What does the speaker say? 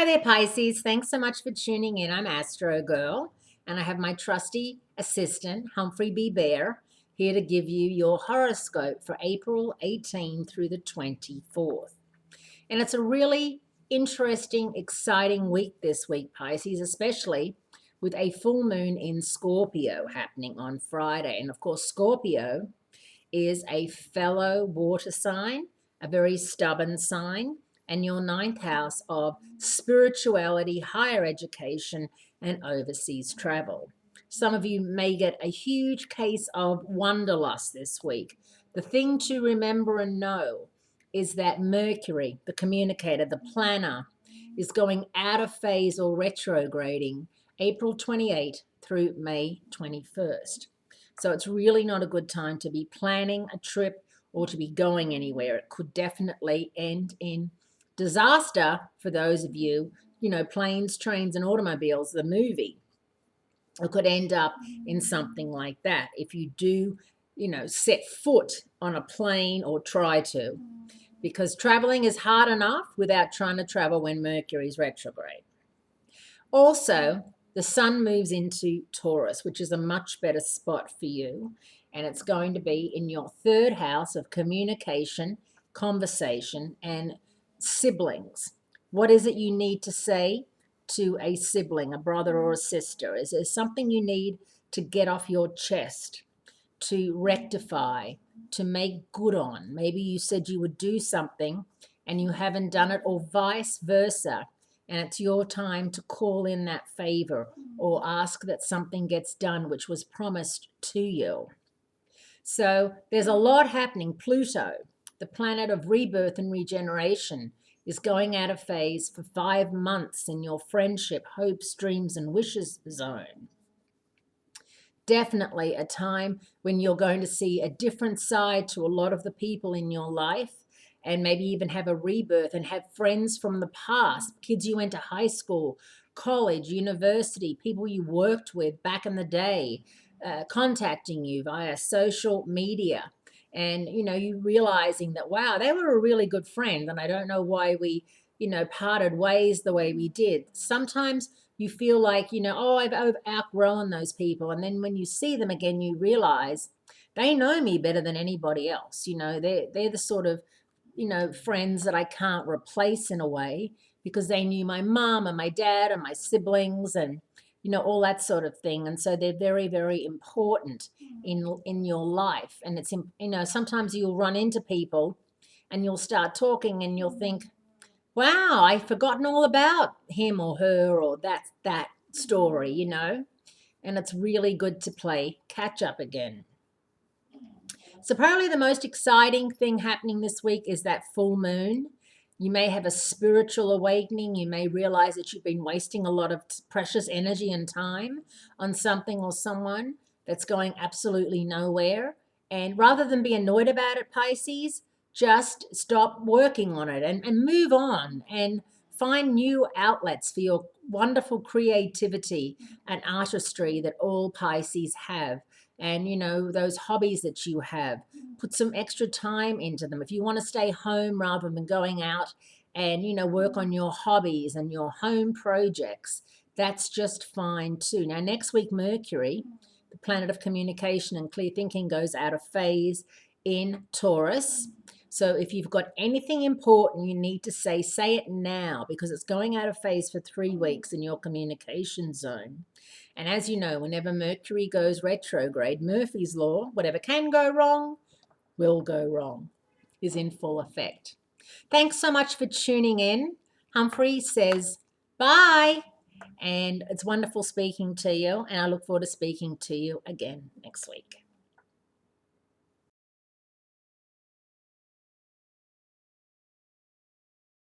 there, Pisces. Thanks so much for tuning in. I'm Astrogirl, and I have my trusty assistant, Humphrey B. Bear, here to give you your horoscope for April 18 through the 24th. And it's a really interesting, exciting week this week, Pisces, especially with a full moon in Scorpio happening on Friday. And of course, Scorpio is a fellow water sign, a very stubborn sign, and your ninth house of spirituality, higher education, and overseas travel. Some of you may get a huge case of wanderlust this week. The thing to remember and know is that Mercury, the communicator, the planner, is going out of phase or retrograding April 28 through May 21st. So it's really not a good time to be planning a trip or to be going anywhere. It could definitely end in disaster for those of you, Planes, Trains, and Automobiles, the movie. It could end up in something like that if you do, set foot on a plane or try to, because traveling is hard enough without trying to travel when Mercury's retrograde. Also, the sun moves into Taurus, which is a much better spot for you. And it's going to be in your third house of communication, conversation, and siblings. What is it you need to say to a sibling, a brother or a sister? Is there something you need to get off your chest, to rectify, to make good on? Maybe you said you would do something and you haven't done it, or vice versa. And it's your time to call in that favor or ask that something gets done which was promised to you. So there's a lot happening. Pluto, the planet of rebirth and regeneration, is going out of phase for 5 months in your friendship, hopes, dreams, and wishes zone. Definitely a time when you're going to see a different side to a lot of the people in your life, and maybe even have a rebirth and have friends from the past, kids you went to high school, college, university, people you worked with back in the day, contacting you via social media. And, you realizing that, wow, they were a really good friend. And I don't know why we, parted ways the way we did. Sometimes you feel like, I've outgrown those people. And then when you see them again, you realize they know me better than anybody else. They're the sort of, friends that I can't replace in a way, because they knew my mom and my dad and my siblings and, all that sort of thing. And so they're very, very important in your life. And it's, sometimes you'll run into people and you'll start talking and you'll think, wow, I've forgotten all about him or her or that story, and it's really good to play catch up again. So probably the most exciting thing happening this week is that full moon. You may have a spiritual awakening. You may realize that you've been wasting a lot of precious energy and time on something or someone that's going absolutely nowhere. And rather than be annoyed about it, Pisces, just stop working on it and move on and find new outlets for your wonderful creativity and artistry that all Pisces have. And, those hobbies that you have, put some extra time into them. If you want to stay home rather than going out and, work on your hobbies and your home projects, that's just fine too. Now, next week, Mercury, the planet of communication and clear thinking, goes out of phase in Taurus. So if you've got anything important you need to say it now, because it's going out of phase for 3 weeks in your communication zone. And as you know, whenever Mercury goes retrograde, Murphy's Law, whatever can go wrong, will go wrong, is in full effect. Thanks so much for tuning in. Humphrey says bye. And it's wonderful speaking to you. And I look forward to speaking to you again next week.